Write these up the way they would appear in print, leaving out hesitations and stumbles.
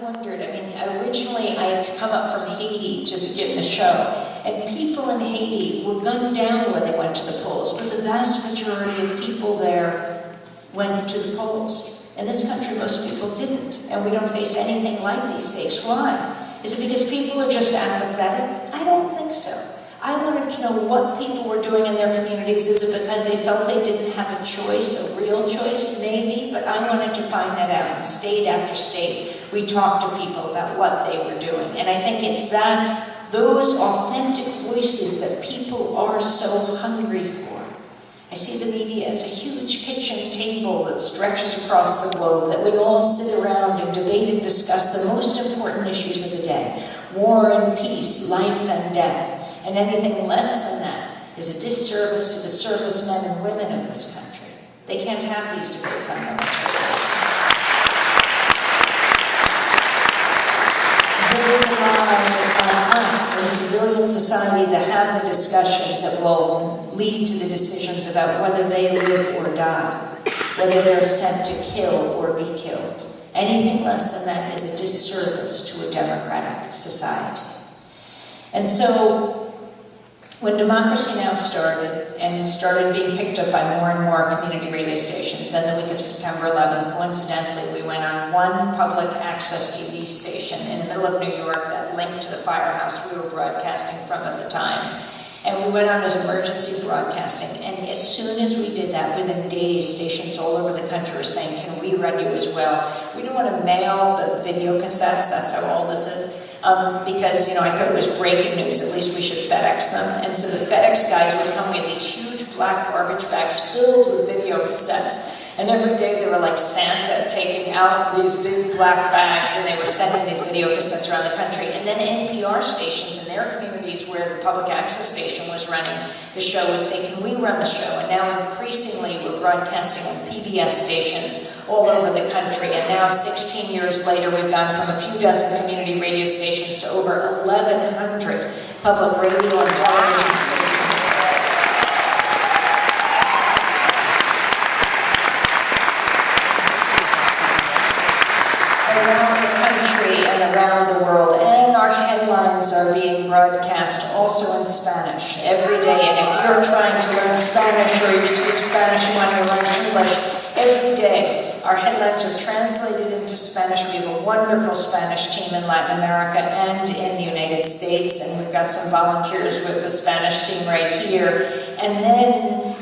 wondered, originally I had come up from Haiti to begin the show, and people in Haiti were gunned down when they went to the polls, but the vast majority of people there went to the polls. In this country, most people didn't, and we don't face anything like these stakes. Why? Is it because people are just apathetic? I don't think so. I wanted to know what people were doing in their communities. Is it because they felt they didn't have a choice, a real choice? Maybe, but I wanted to find that out. And state after state, we talked to people about what they were doing. And I think it's those authentic voices that people are so hungry for. I see the media as a huge kitchen table that stretches across the globe, that we all sit around and debate and discuss the most important issues of the day. War and peace, life and death. And anything less than that is a disservice to the servicemen and women of this country. They can't have these debates on military bases. They rely on us in civilian society to have the discussions that will lead to the decisions about whether they live or die, whether they're sent to kill or be killed. Anything less than that is a disservice to a democratic society. And so, when Democracy Now! started being picked up by more and more community radio stations, then the week of September 11th, coincidentally, we went on one public access TV station in the middle of New York that linked to the firehouse we were broadcasting from at the time. And we went on as emergency broadcasting. And as soon as we did that, within days, stations all over the country were saying, can we run you as well? We don't want to mail the video cassettes, that's how old this is. Because, I thought it was breaking news, at least we should FedEx them. And so the FedEx guys would come with these huge black garbage bags filled with video cassettes. And every day they were like Santa taking out these big black bags, and they were sending these video cassettes around the country. And then NPR stations in their communities where the public access station was running the show would say, can we run the show? And now increasingly we're broadcasting on PBS stations all over the country. And now 16 years later, we've gone from a few dozen community radio stations to over 1,100 public radio and television stations. Around the country and around the world, and our headlines are being broadcast also in Spanish every day. And if you're trying to learn Spanish or you speak Spanish and want to learn English, every day our headlines are translated into Spanish. We have a wonderful Spanish team in Latin America and in the United States, and we've got some volunteers with the Spanish team right here. And then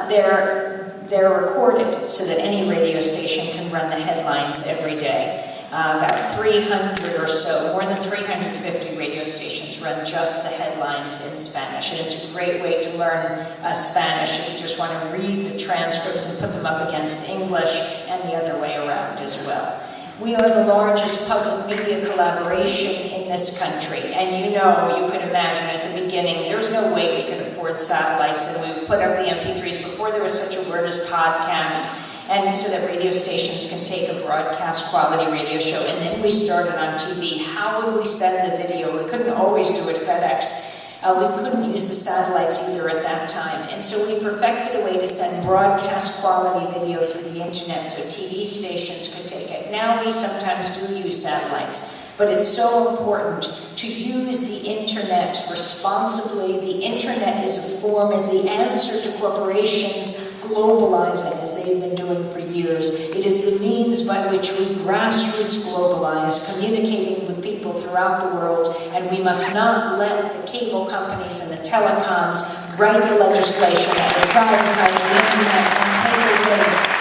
they're recorded so that any radio station can run the headlines every day. About 300 or so, more than 350 radio stations run just the headlines in Spanish. And it's a great way to learn Spanish if you just want to read the transcripts and put them up against English, and the other way around as well. We are the largest public media collaboration in this country. And you could imagine at the beginning, there's no way we could afford satellites, and we would put up the MP3s before there was such a word as podcast. And so that radio stations can take a broadcast quality radio show. And then we started on TV. How would we send the video? We couldn't always do it FedEx. We couldn't use the satellites either at that time. And so we perfected a way to send broadcast quality video through the internet so TV stations could take it. Now we sometimes do use satellites, but it's so important to use the internet responsibly. The internet is the answer to corporations globalizing as they've been doing for years. It is the means by which we grassroots globalize, communicating with people throughout the world, and we must not let the cable companies and the telecoms write the legislation that will privatize the internet and take away